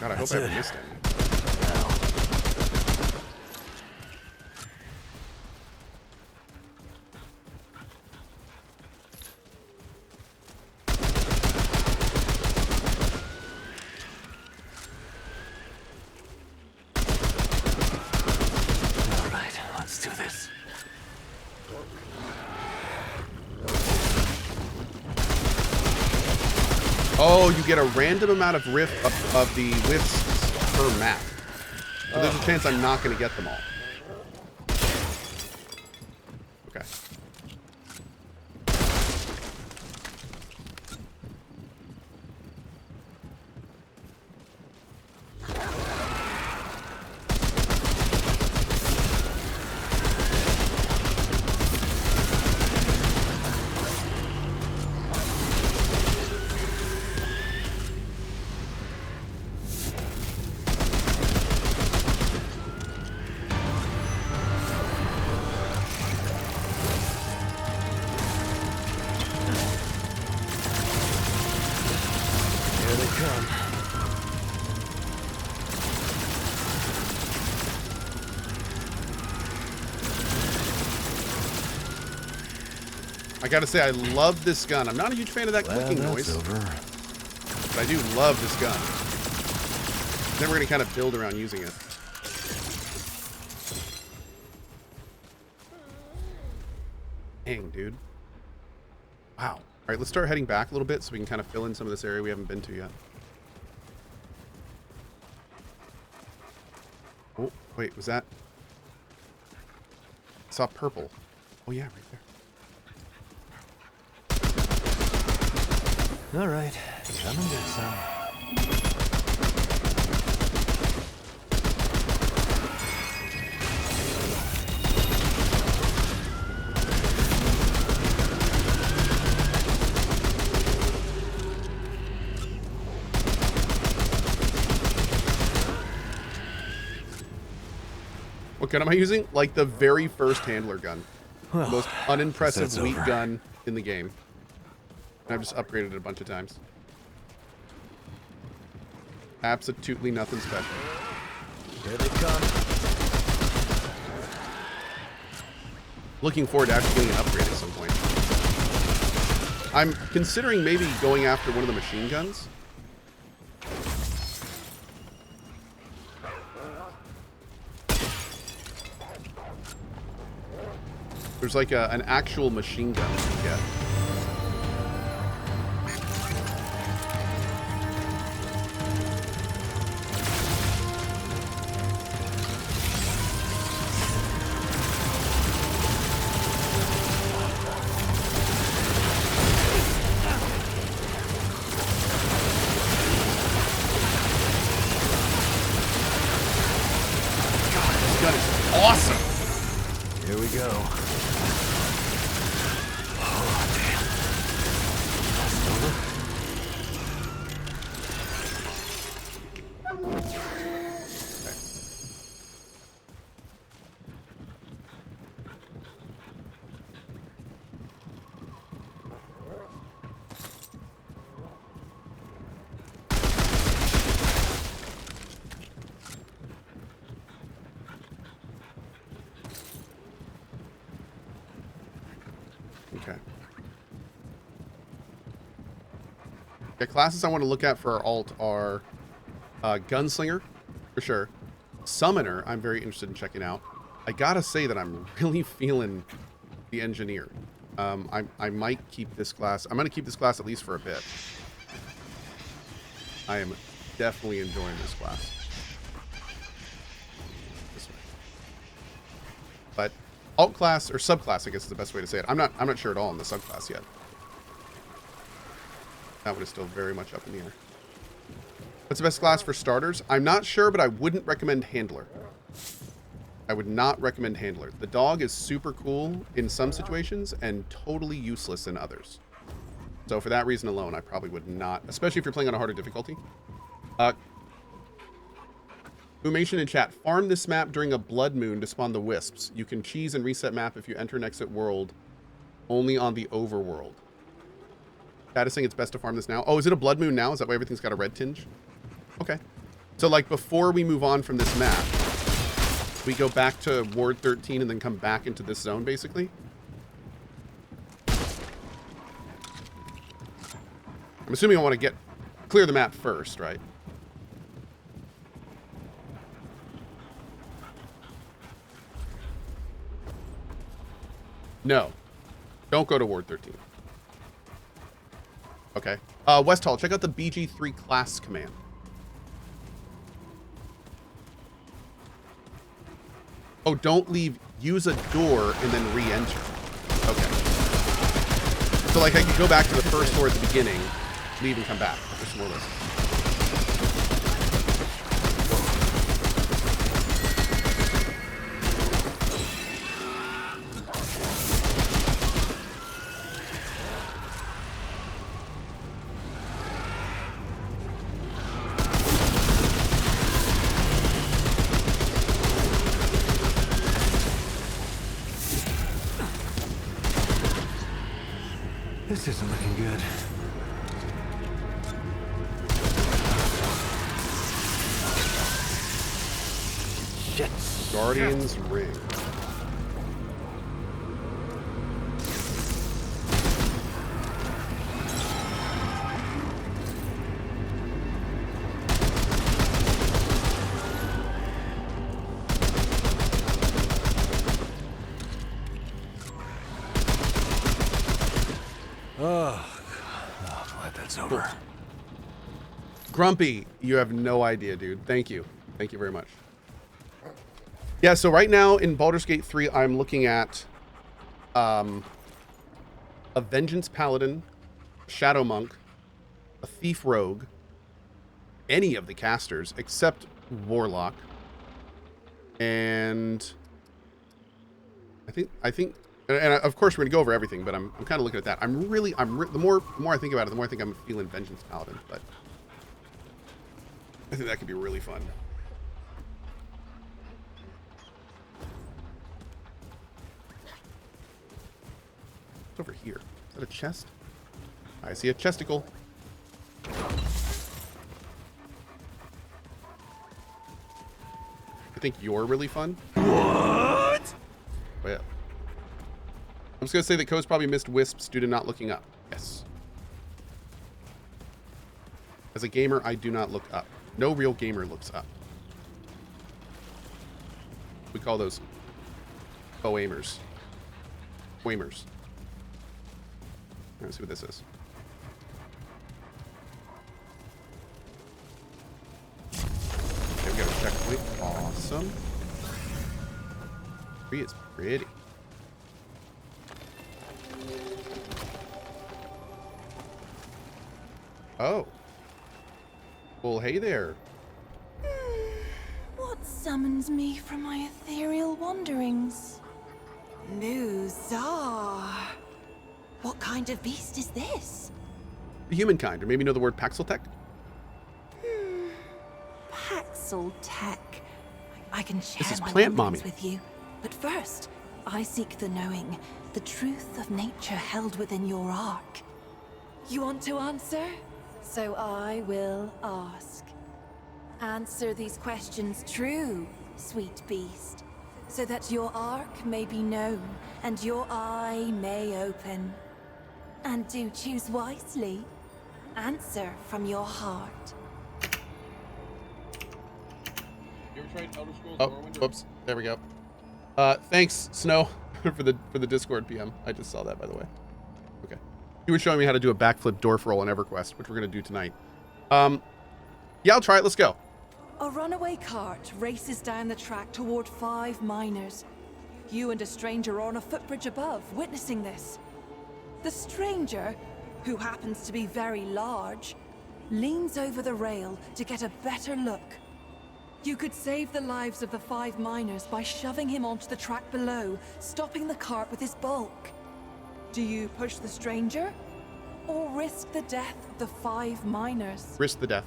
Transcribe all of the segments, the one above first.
God, I hope I haven't missed any. All right, let's do this. Oh, you get a random amount of of the wisps per map. So there's a chance I'm not going to get them all. Okay. Here they come. I gotta say, I love this gun. I'm not a huge fan of that clicking noise, Over. but I do love this gun. Then we're gonna kind of build around using it. Dang, dude. Wow. All right, let's start heading back a little bit so we can kind of fill in some of this area we haven't been to yet. Oh, wait, was that? I saw purple. Oh, yeah, right there. All right, come and get some. What gun am I using? Like the very first handler gun. Well, The most unimpressive that's weak over. gun in the game. And I've just upgraded it a bunch of times. Absolutely nothing special. Here they come. Looking forward to actually getting an upgrade at some point. I'm considering maybe going after one of the machine guns. There's like an actual machine gun you can get. God, this gun is awesome. Here we go. Oh, damn. That's over. Okay. The classes I want to look at for our alt are Gunslinger, for sure. Summoner, I'm very interested in checking out. I gotta say that I'm really feeling the Engineer. I might keep this class. I'm gonna keep this class at least for a bit. I am definitely enjoying this class. This way. But alt class or subclass, I guess is the best way to say it. I'm not sure at all on the subclass yet. That one is still very much up in the air. What's the best class for starters? I'm not sure, but I wouldn't recommend Handler. I would not recommend Handler. The dog is super cool in some situations and totally useless in others. So for that reason alone, I probably would not, especially if you're playing on a harder difficulty. Who mentioned in chat, farm this map during a blood moon to spawn the wisps. You can cheese and reset map if you enter and exit world only on the overworld. Chat is saying it's best to farm this now. Oh, is it a blood moon now? Is that why everything's got a red tinge? Okay. So, like, before we move on from this map, we go back to Ward 13 and then come back into this zone, basically. I'm assuming I want to clear the map first, right? No. Don't go to Ward 13. Okay. West Hall, check out the BG3 class command. Oh, don't leave. Use a door and then re-enter. Okay. So, like, I could go back to the first door at the beginning, leave and come back. There's more lists. This isn't looking good. Shit. Guardian's Ring. Glad that's over. Grumpy, you have no idea, dude. Thank you. Thank you very much. Yeah, so right now in Baldur's Gate 3, I'm looking at a Vengeance Paladin, Shadow Monk, a Thief Rogue, any of the casters except Warlock, and I think, and of course we're gonna go over everything, but I'm kind of looking at that. The more I think about it, the more I think I'm feeling Vengeance Paladin, but I think that could be really fun. What's over here? Is that a chest? I see a chesticle. I think you're really fun. What? Well, I'm just gonna say that Cohh's probably missed wisps due to not looking up. Yes. As a gamer, I do not look up. No real gamer looks up. We call those co-aimers. Waimers. Let's see what this is. Okay, we got a checkpoint. Awesome. Tree is pretty. Oh. Well, hey there. What summons me from my ethereal wanderings? Muzar. What kind of beast is this? The humankind, or maybe you know the word Paxeltech? Paxeltech. I can share This is my Plant wanderings Mommy. with you. But first, I seek the knowing, the truth of nature held within your ark. You want to answer? So I will ask. Answer these questions true, sweet beast, so that your ark may be known and your eye may open. And do choose wisely. Answer from your heart. You ever tried Elder Scrolls Morrowind? Whoops. There we go. Thanks, Snow, for the Discord PM. I just saw that, by the way. Okay. You were showing me how to do a backflip dwarf roll in EverQuest, which we're going to do tonight. Yeah, I'll try it. Let's go. A runaway cart races down the track toward 5 miners. You and a stranger are on a footbridge above, witnessing this. The stranger, who happens to be very large, leans over the rail to get a better look. You could save the lives of the 5 miners by shoving him onto the track below, stopping the cart with his bulk. Do you push the stranger, or risk the death of the 5 miners? Risk the death.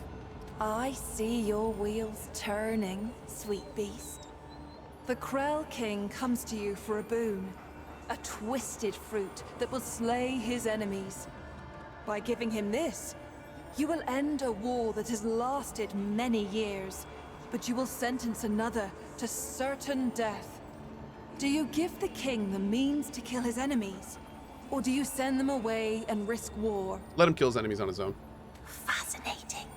I see your wheels turning, sweet beast. The Krell King comes to you for a boon. A twisted fruit that will slay his enemies. By giving him this, You will end a war that has lasted many years, but you will sentence another to certain death. Do you give the king the means to kill his enemies? Or do you send them away and risk war? Let him kill his enemies on his own. Fascinating.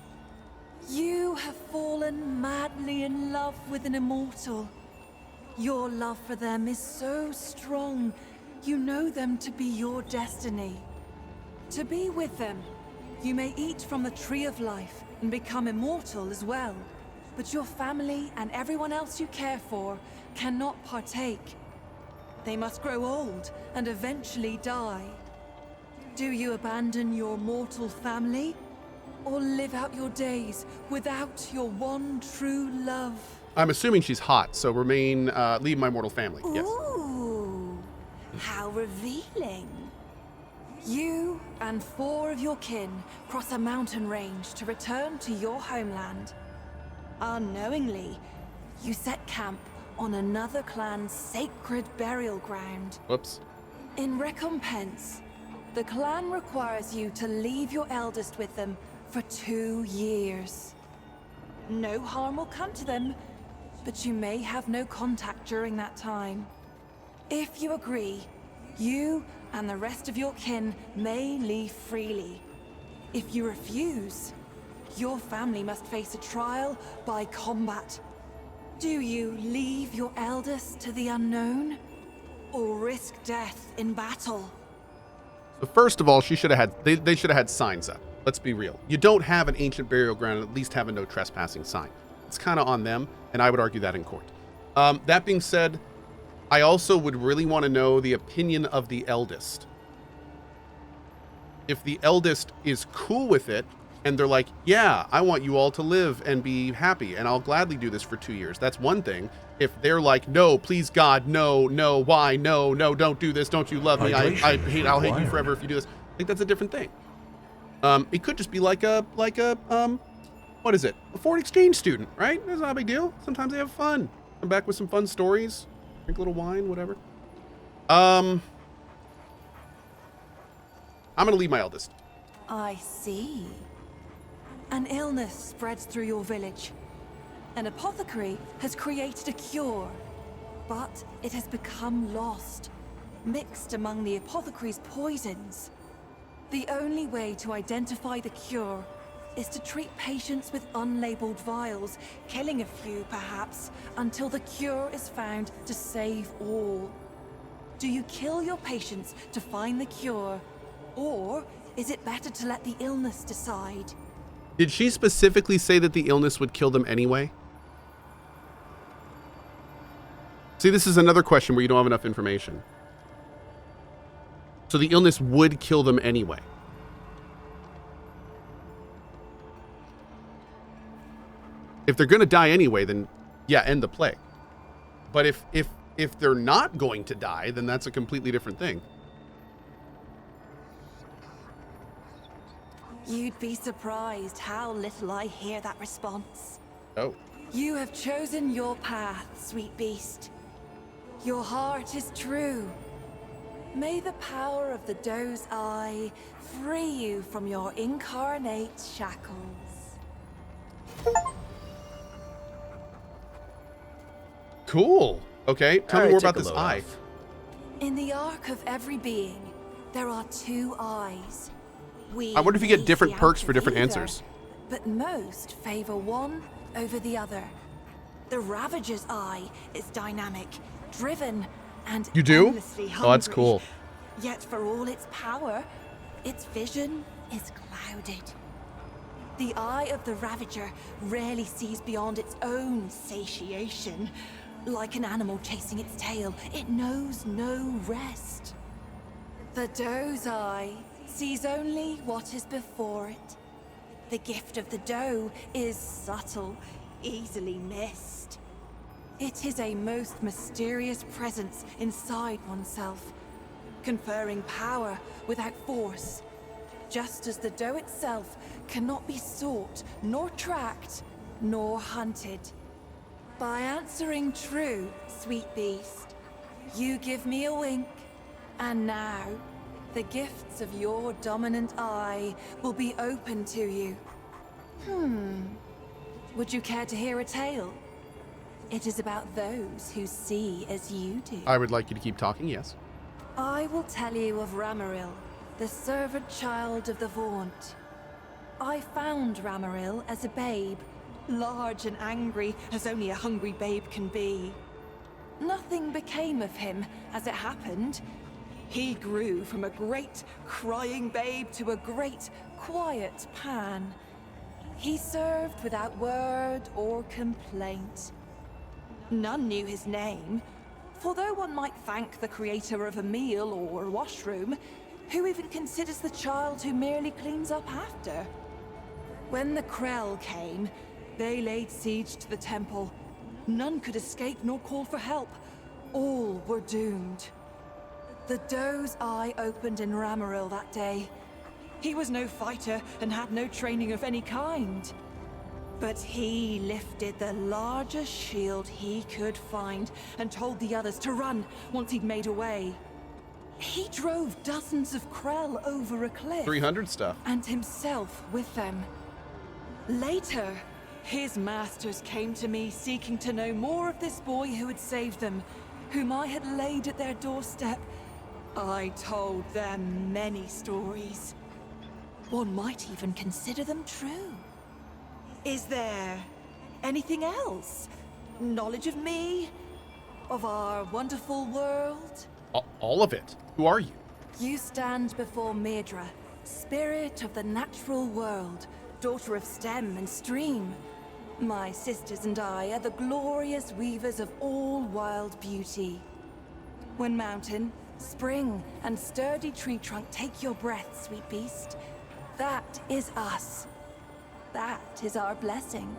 You have fallen madly in love with an immortal. Your love for them is so strong, you know them to be your destiny. To be with them, you may eat from the tree of life and become immortal as well. But your family and everyone else you care for cannot partake. They must grow old and eventually die. Do you abandon your mortal family? Or live out your days without your one true love? I'm assuming she's hot, so leave my mortal family. Yes. Ooh, how revealing. You and 4 of your kin cross a mountain range to return to your homeland. Unknowingly, you set camp on another clan's sacred burial ground. Whoops. In recompense, the clan requires you to leave your eldest with them for 2 years. No harm will come to them, but you may have no contact during that time. If you agree, you and the rest of your kin may leave freely. If you refuse, your family must face a trial by combat. Do you leave your eldest to the unknown, or risk death in battle? So first of all, they should have had signs up. Let's be real. You don't have an ancient burial ground, at least have a no trespassing sign. It's kind of on them, and I would argue that in court. That being said, I also would really want to know the opinion of the eldest. If the eldest is cool with it, and they're like, yeah, I want you all to live and be happy, and I'll gladly do this for 2 years. That's one thing. If they're like, no, please God, no, why, no, don't do this, don't you love me, I'll hate you forever if you do this. I think that's a different thing. It could just be like a what is it? A foreign exchange student, right? That's not a big deal. Sometimes they have fun. Come back with some fun stories, drink a little wine, whatever. I'm gonna leave my eldest. I see. An illness spreads through your village. An apothecary has created a cure, but it has become lost, mixed among the apothecary's poisons. The only way to identify the cure is to treat patients with unlabeled vials, killing a few perhaps, until the cure is found to save all. Do you kill your patients to find the cure, or is it better to let the illness decide? Did she specifically say that the illness would kill them anyway? See, this is another question where you don't have enough information. So the illness would kill them anyway. If they're going to die anyway, then yeah, end the plague. But if they're not going to die, then that's a completely different thing. You'd be surprised how little I hear that response. Oh. You have chosen your path, sweet beast. Your heart is true. May the power of the doe's eye free you from your incarnate shackles. Cool. Okay, tell me more about this eye. In the arc of every being, there are 2 eyes. I wonder if you get different perks for different answers. But most favor one over the other. The Ravager's eye is dynamic, driven, and you do? endlessly hungry. Oh, that's cool. Yet for all its power, its vision is clouded. The eye of the Ravager rarely sees beyond its own satiation. Like an animal chasing its tail, it knows no rest. The doe's eye sees only what is before it. The gift of the doe is subtle, easily missed. It is a most mysterious presence inside oneself, conferring power without force, just as the doe itself cannot be sought, nor tracked, nor hunted. By answering true, sweet beast, you give me a wink, and now the gifts of your dominant eye will be open to you. Would you care to hear a tale? It is about those who see as you do. I would like you to keep talking, yes. I will tell you of Ramaril, the servant child of the Vaunt. I found Ramaril as a babe, large and angry as only a hungry babe can be. Nothing became of him, as it happened. He grew from a great, crying babe to a great, quiet Pan. He served without word or complaint. None knew his name, for though one might thank the creator of a meal or a washroom, who even considers the child who merely cleans up after? When the Krell came, they laid siege to the temple. None could escape nor call for help. All were doomed. The doe's eye opened in Ramaril that day. He was no fighter and had no training of any kind. But he lifted the largest shield he could find and told the others to run once he'd made away. He drove dozens of Krell over a cliff. 300 stuff. And himself with them. Later, his masters came to me seeking to know more of this boy who had saved them, whom I had laid at their doorstep. I told them many stories. One might even consider them true. Is there anything else? Knowledge of me? Of our wonderful world? All of it. Who are you? You stand before Medra, spirit of the natural world, daughter of stem and stream. My sisters and I are the glorious weavers of all wild beauty. When mountain, spring, and sturdy tree trunk take your breath, sweet beast, that is us. That is our blessing.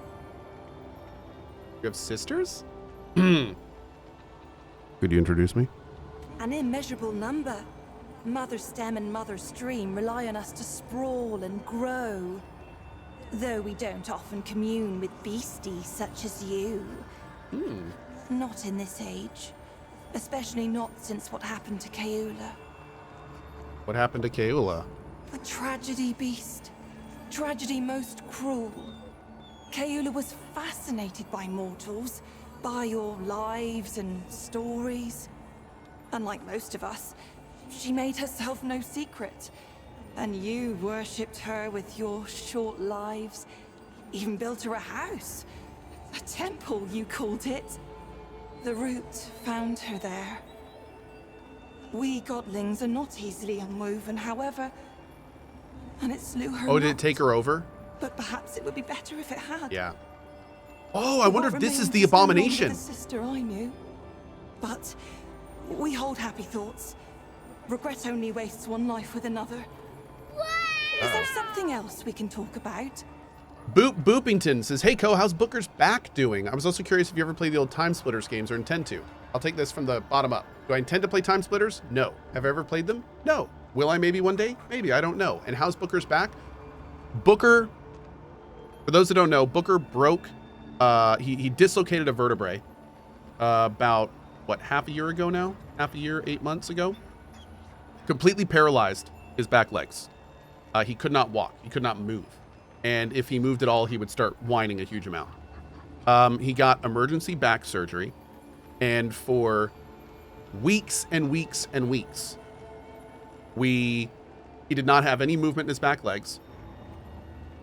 You have sisters? Could you introduce me? An immeasurable number. Mother stem and mother stream rely on us to sprawl and grow. Though we don't often commune with beasties such as you. Not in this age. Especially not since what happened to Keula. What happened to Keula? A tragedy, beast. Tragedy most cruel. Keula was fascinated by mortals, by your lives and stories. Unlike most of us, she made herself no secret. And you worshipped her with your short lives. Even built her a house. A temple, you called it. The root found her there. We godlings are not easily unwoven, however. And it slew her. Oh, did it not. take her over? But perhaps it would be better if it had. Yeah. Oh, I wonder if this is What the remains no longer abomination. The sister I knew. But we hold happy thoughts. Regret only wastes one life with another. Is there something else we can talk about? Boopington says, hey, Cohh, how's Booker's back doing? I was also curious if you ever played the old Time Splitters games or intend to. I'll take this from the bottom up. Do I intend to play Time Splitters? No. Have I ever played them? No. Will I maybe one day? Maybe. I don't know. And how's Booker's back? Booker, for those that don't know, Booker broke, he dislocated a vertebrae about, what, half a year ago now? Half a year, 8 months ago? Completely paralyzed his back legs. He could not walk. He could not move. And if he moved at all, he would start whining a huge amount. He got emergency back surgery. And for weeks and weeks and weeks, he did not have any movement in his back legs.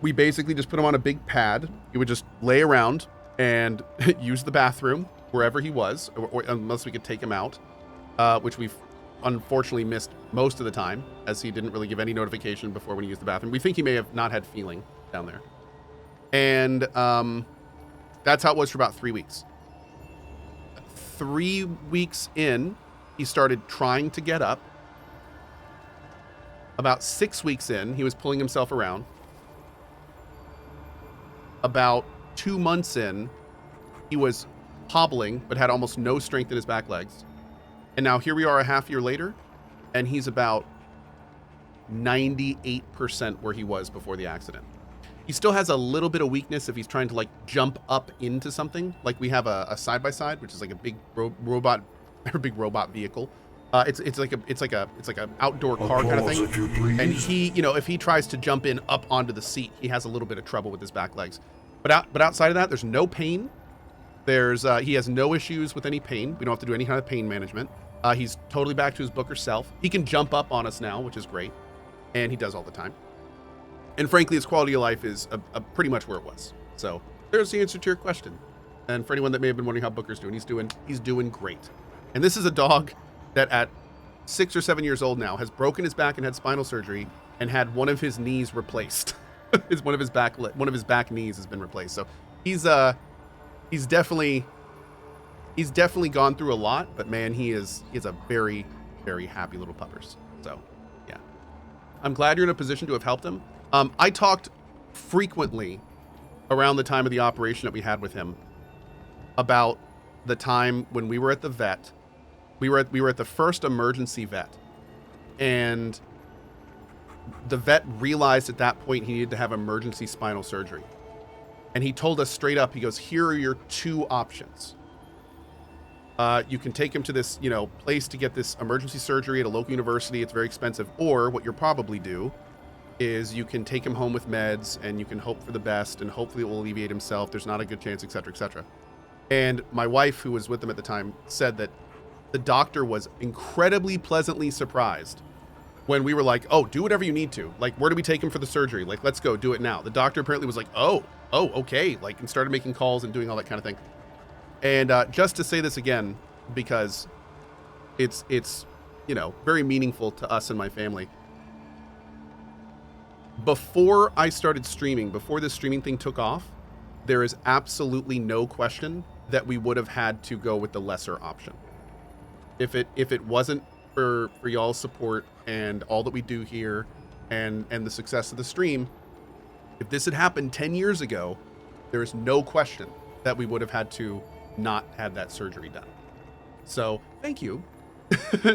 We basically just put him on a big pad. He would just lay around and use the bathroom wherever he was, or unless we could take him out, which we've unfortunately missed most of the time, as he didn't really give any notification before when he used the bathroom. We think he may have not had feeling down there. And that's how it was for about 3 weeks. 3 weeks in, he started trying to get up. About 6 weeks in, he was pulling himself around. About 2 months in, he was hobbling, but had almost no strength in his back legs. And now here we are a half year later, and he's about 98% where he was before the accident. He still has a little bit of weakness if he's trying to like jump up into something. Like we have a side-by-side, which is like a big robot vehicle. It's like a outdoor car kind of thing. And he, you know, if he tries to jump in up onto the seat, he has a little bit of trouble with his back legs. But outside of that, there's no pain. He has no issues with any pain. We don't have to do any kind of pain management. He's totally back to his Booker self. He can jump up on us now, which is great, and he does all the time. And frankly, his quality of life is pretty much where it was. So there's the answer to your question. And for anyone that may have been wondering how Booker's doing, he's doing great. And this is a dog that at 6 or 7 years old now has broken his back and had spinal surgery and had one of his knees replaced. One of his back knees has been replaced. So he's definitely gone through a lot, but man, he is a very, very happy little puppers. So yeah, I'm glad you're in a position to have helped him. I talked frequently around the time of the operation that we had with him about the time when we were at the vet. We were at the first emergency vet, and the vet realized at that point he needed to have emergency spinal surgery. And he told us straight up, he goes, here are your two options. You can take him to this, you know, place to get this emergency surgery at a local university. It's very expensive. Or what you'll probably do is you can take him home with meds and you can hope for the best and hopefully it will alleviate himself. There's not a good chance, et cetera, et cetera. And my wife, who was with him at the time, said that the doctor was incredibly pleasantly surprised when we were like, oh, do whatever you need to. Like, where do we take him for the surgery? Like, let's go do it now. The doctor apparently was like, oh, okay. Like, and started making calls and doing all that kind of thing. And just to say this again, because it's, you know, very meaningful to us and my family. Before I started streaming, before this streaming thing took off, there is absolutely no question that we would have had to go with the lesser option. If it wasn't for y'all's support and all that we do here and the success of the stream, if this had happened 10 years ago, there is no question that we would have had to not had that surgery done. So thank you.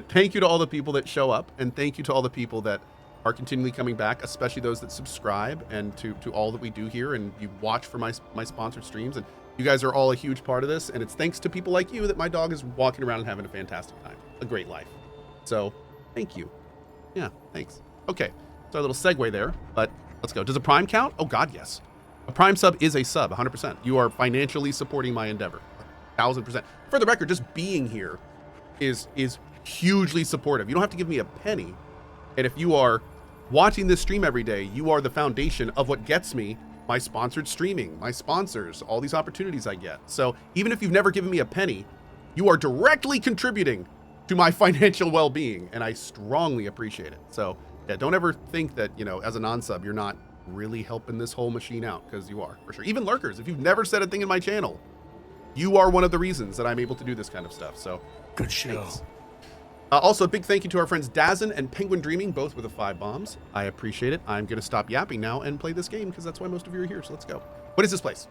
Thank you to all the people that show up, and thank you to all the people that are continually coming back, especially those that subscribe, and to all that we do here, and you watch for my sponsored streams. And you guys are all a huge part of this, and it's thanks to people like you that my dog is walking around and having a fantastic time, a great life. So thank you. Yeah, thanks. Okay, so a little segue there, but let's go. Does a Prime count? Oh God, yes. A Prime sub is a sub, 100%. You are financially supporting my endeavor, 1,000%. For the record, just being here is hugely supportive. You don't have to give me a penny, and if you are watching this stream every day, you are the foundation of what gets me my sponsored streaming, my sponsors, all these opportunities I get. So even if you've never given me a penny, you are directly contributing to my financial well-being, and I strongly appreciate it. So yeah, don't ever think that, you know, as a non-sub, you're not really helping this whole machine out, because you are, for sure. Even lurkers, if you've never said a thing in my channel, you are one of the reasons that I'm able to do this kind of stuff. So Good show. thanks. Also, a big thank you to our friends Dazin and Penguin Dreaming, both with the 5 bombs. I appreciate it. I'm going to stop yapping now and play this game, because that's why most of you are here. So let's go. What is this place?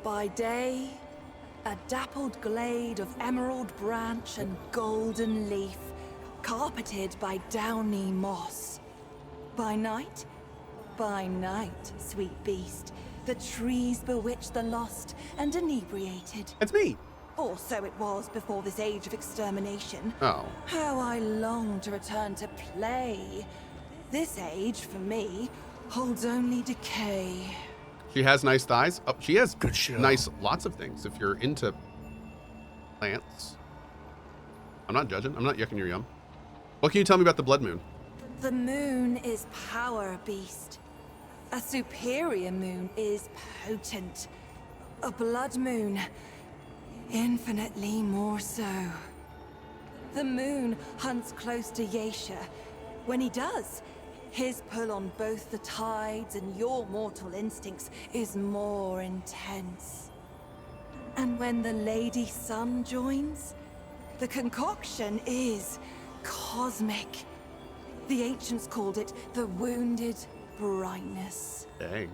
By day, a dappled glade of emerald branch and golden leaf, carpeted by downy moss. By night, sweet beast, the trees bewitch the lost and inebriated. It's me. Or so it was before this age of extermination. Oh. How I long to return to play. This age, for me, holds only decay. She has nice thighs. Oh, she has Good show. nice lots of things if you're into plants. I'm not judging. I'm not yucking your yum. What can you tell me about the blood moon? The moon is power, beast. A superior moon is potent. A blood moon, infinitely more so. The moon hunts close to Yasha. When he does, his pull on both the tides and your mortal instincts is more intense. And when the Lady Sun joins, the concoction is cosmic. The ancients called it the wounded brightness. Dang.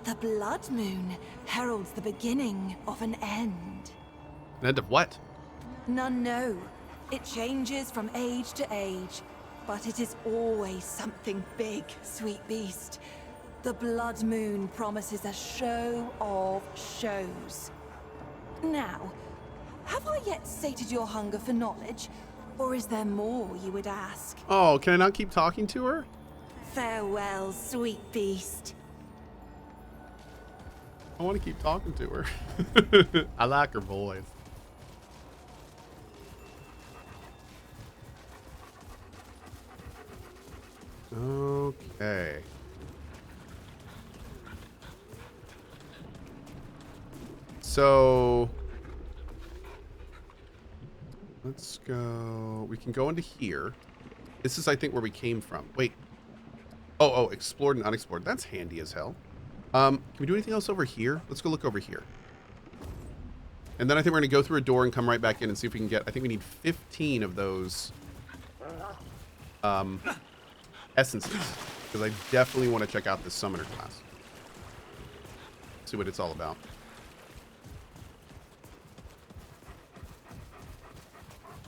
The blood moon heralds the beginning of an end. An end of what? None know. It changes from age to age, but it is always something big, sweet beast. The blood moon promises a show of shows. Now, have I yet sated your hunger for knowledge? Or is there more, you would ask? Oh, can I not keep talking to her? Farewell, sweet beast. I want to keep talking to her. I like her voice. Okay. So let's go. We can go into here. This is, I think, where we came from. Wait. Oh, explored and unexplored. That's handy as hell. Can we do anything else over here? Let's go look over here. And then I think we're going to go through a door and come right back in and see if we can get... I think we need 15 of those essences. Because I definitely want to check out this summoner class. See what it's all about.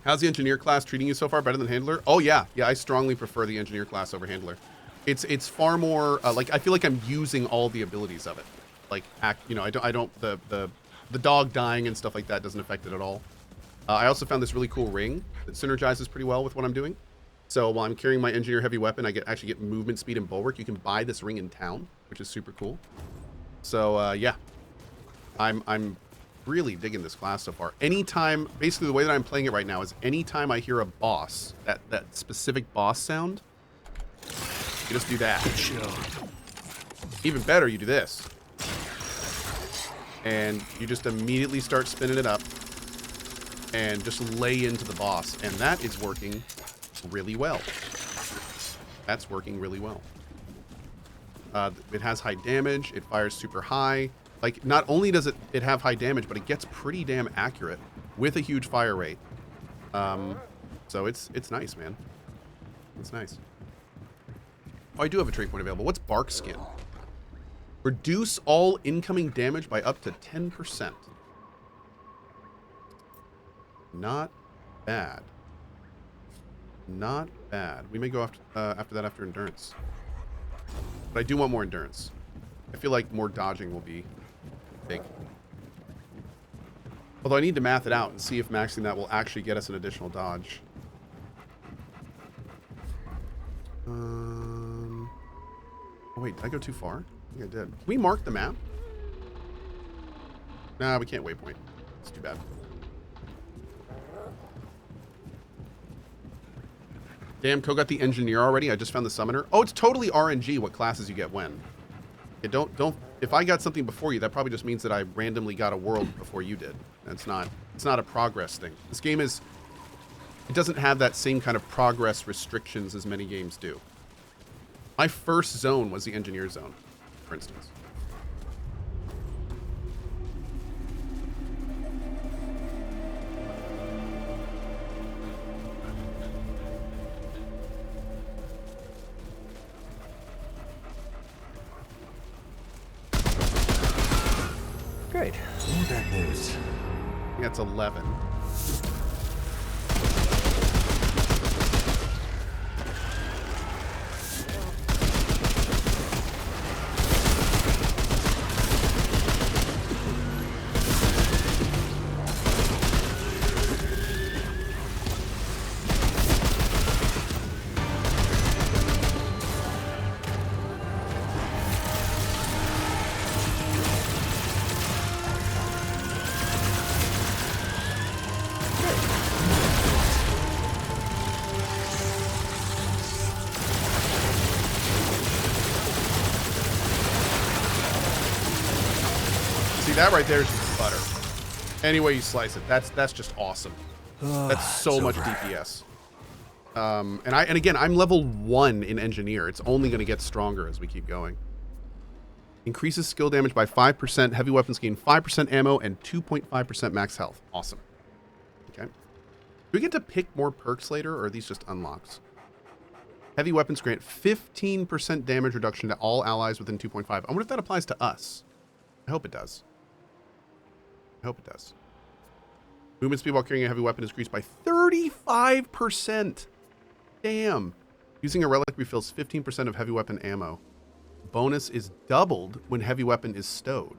How's the engineer class treating you so far? Better than handler? Oh, yeah. Yeah, I strongly prefer the engineer class over handler. It's far more like I feel like I'm using all the abilities of it. Like the dog dying and stuff like that doesn't affect it at all. I also found this really cool ring that synergizes pretty well with what I'm doing. So while I'm carrying my engineer heavy weapon, I actually get movement speed and bulwark. You can buy this ring in town, which is super cool. So yeah, I'm really digging this class so far. Anytime, basically the way that I'm playing it right now is anytime I hear a boss, that specific boss sound, you just do that. Even better, you do this. And you just immediately start spinning it up and just lay into the boss. And that is working really well. That's working really well. It has high damage. It fires super high. Like, not only does it have high damage, but it gets pretty damn accurate with a huge fire rate. So it's nice, man. It's nice. Oh, I do have a trait point available. What's Bark Skin? Reduce all incoming damage by up to 10%. Not bad. Not bad. We may go after that after endurance. But I do want more endurance. I feel like more dodging will be big. Although I need to math it out and see if maxing that will actually get us an additional dodge. Oh wait, did I go too far? I think I did. Can we mark the map? Nah, we can't waypoint. It's too bad. Damn, Cohh got the engineer already. I just found the summoner. Oh, it's totally RNG what classes you get when. Yeah, don't. If I got something before you, that probably just means that I randomly got a world before you did. It's not a progress thing. This game it doesn't have that same kind of progress restrictions as many games do. My first zone was the engineer zone, for instance. Great. More bad news. I think that's 11. That right there is just butter. Any way you slice it, that's just awesome. That's so much DPS. And again, I'm level 1 in engineer. It's only going to get stronger as we keep going. Increases skill damage by 5%. Heavy weapons gain 5% ammo and 2.5% max health. Awesome. Okay. Do we get to pick more perks later, or are these just unlocks? Heavy weapons grant 15% damage reduction to all allies within 2.5. I wonder if that applies to us. I hope it does. I hope it does. Movement speed while carrying a heavy weapon is increased by 35%. Damn. Using a relic refills 15% of heavy weapon ammo. Bonus is doubled when heavy weapon is stowed.